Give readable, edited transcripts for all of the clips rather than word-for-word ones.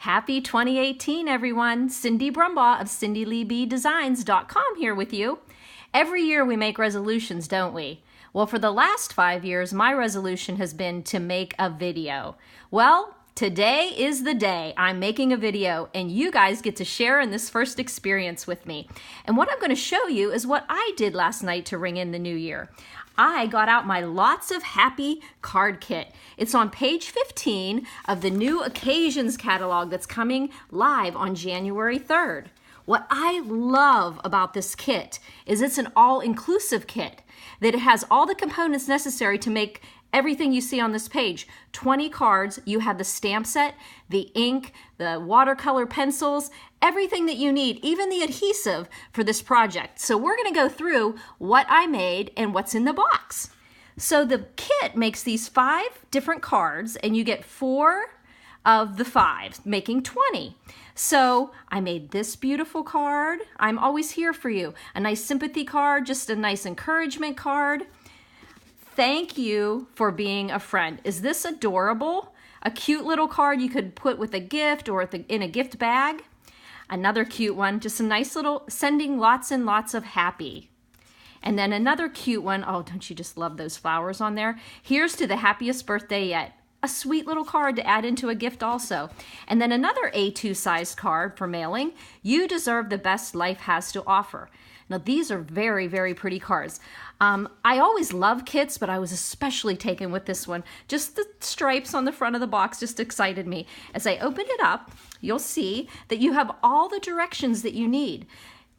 Happy 2018, everyone. Cindy Brumbaugh of CindyLeeBDesigns.com here with you. Every year we make resolutions, don't we? Well, for the last 5 years, my resolution has been to make a video. Well, today is the day I'm making a video, and you guys get to share in this first experience with me. And what I'm going to show you is what I did last night to ring in the new year. I got out my Lots of Happy card kit. It's on page 15 of the new Occasions catalog that's coming live on January 3rd. What I love about this kit is it's an all-inclusive kit, that it has all the components necessary to make everything you see on this page. 20 cards, you have the stamp set, the ink, the watercolor pencils, everything that you need, even the adhesive for this project. So we're gonna go through what I made and what's in the box. So the kit makes these 5 different cards, and you get 4 of the 5, making 20. So I made this beautiful card, I'm always here for you. A nice sympathy card, just a nice encouragement card. Thank you for being a friend. Is this adorable? A cute little card you could put with a gift or in a gift bag. Another cute one, just a nice little sending lots and lots of happy. And then another cute one, oh, don't you just love those flowers on there? Here's to the happiest birthday yet. A sweet little card to add into a gift also. And then another A2 sized card for mailing. You deserve the best life has to offer. Now these are very, very pretty cards. I always love kits, but I was especially taken with this one. Just the stripes on the front of the box just excited me. As I opened it up, you'll see that you have all the directions that you need.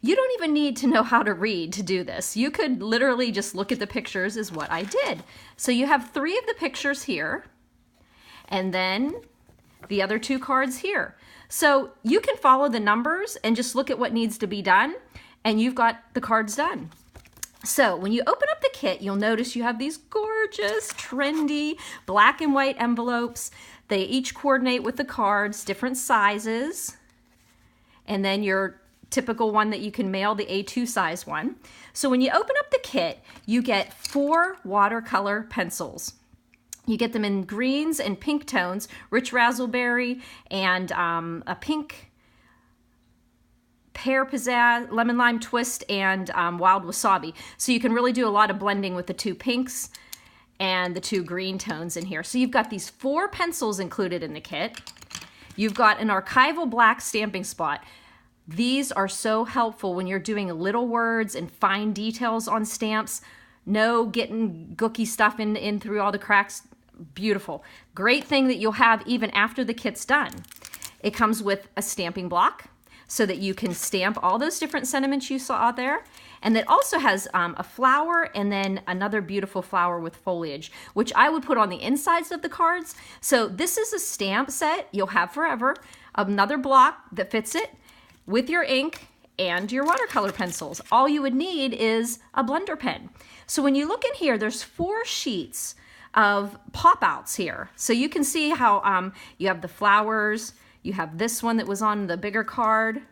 You don't even need to know how to read to do this. You could literally just look at the pictures is what I did. So you have 3 of the pictures here, and then the other 2 cards here. So you can follow the numbers and just look at what needs to be done, and you've got the cards done. So when you open up the kit, you'll notice you have these gorgeous, trendy black and white envelopes. They each coordinate with the cards, different sizes, and then your typical one that you can mail, the A2 size one. So when you open up the kit, you get 4 watercolor pencils. You get them in greens and pink tones, rich raspberry and a pink pear pizzazz, lemon lime twist, and wild wasabi. So you can really do a lot of blending with the 2 pinks and the 2 green tones in here. So you've got these 4 pencils included in the kit. You've got an archival black stamping spot. These are so helpful when you're doing little words and fine details on stamps. No getting gooky stuff in through all the cracks. Beautiful. Great thing that you'll have even after the kit's done. It comes with a stamping block, so that you can stamp all those different sentiments you saw out there. And it also has a flower and then another beautiful flower with foliage, which I would put on the insides of the cards. So this is a stamp set you'll have forever, another block that fits it with your ink and your watercolor pencils. All you would need is a blender pen. So when you look in here, there's 4 sheets of pop-outs here. So you can see how you have the flowers. You have this one that was on the bigger card.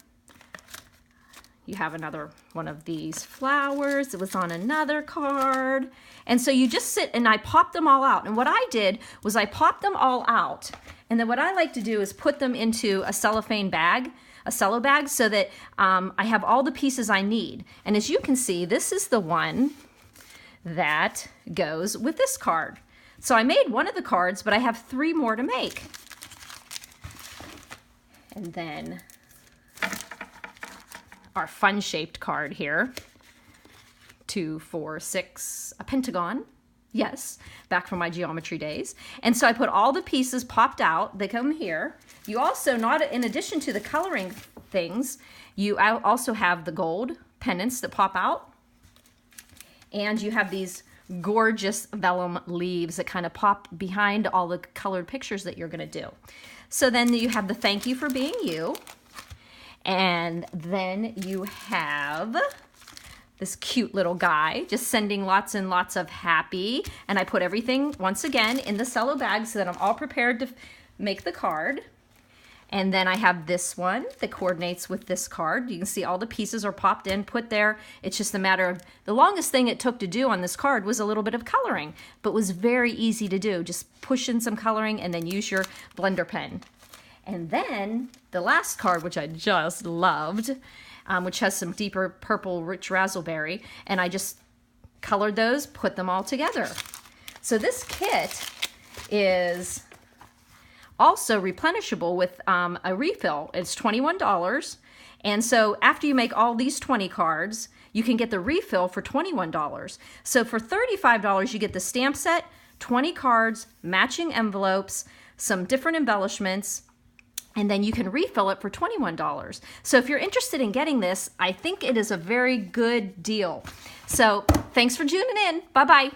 You have another one of these flowers that was on another card. And so you just sit, and I popped them all out. And what I did was I popped them all out. And then what I like to do is put them into a cellophane bag, a cello bag, so that I have all the pieces I need. And as you can see, this is the one that goes with this card. So I made one of the cards, but I have 3 more to make. And then our fun-shaped card here, 2, 4, 6, a pentagon. Yes, back from my geometry days. And so I put all the pieces popped out. They come here. You also, in addition to the coloring things, you also have the gold pendants that pop out. And you have these gorgeous vellum leaves that kind of pop behind all the colored pictures that you're going to do. So then you have the thank you for being you. And then you have this cute little guy just sending lots and lots of happy. And I put everything once again in the cello bag so that I'm all prepared to make the card. And then I have this one that coordinates with this card. You can see all the pieces are popped in, put there. It's just a matter of, the longest thing it took to do on this card was a little bit of coloring, but was very easy to do. Just push in some coloring and then use your blender pen. And then the last card, which I just loved, which has some deeper purple rich raspberry, and I just colored those, put them all together. So this kit is also replenishable with a refill. It's $21. And so after you make all these 20 cards, you can get the refill for $21. So for $35, you get the stamp set, 20 cards, matching envelopes, some different embellishments, and then you can refill it for $21. So if you're interested in getting this, I think it is a very good deal. So thanks for tuning in. Bye-bye.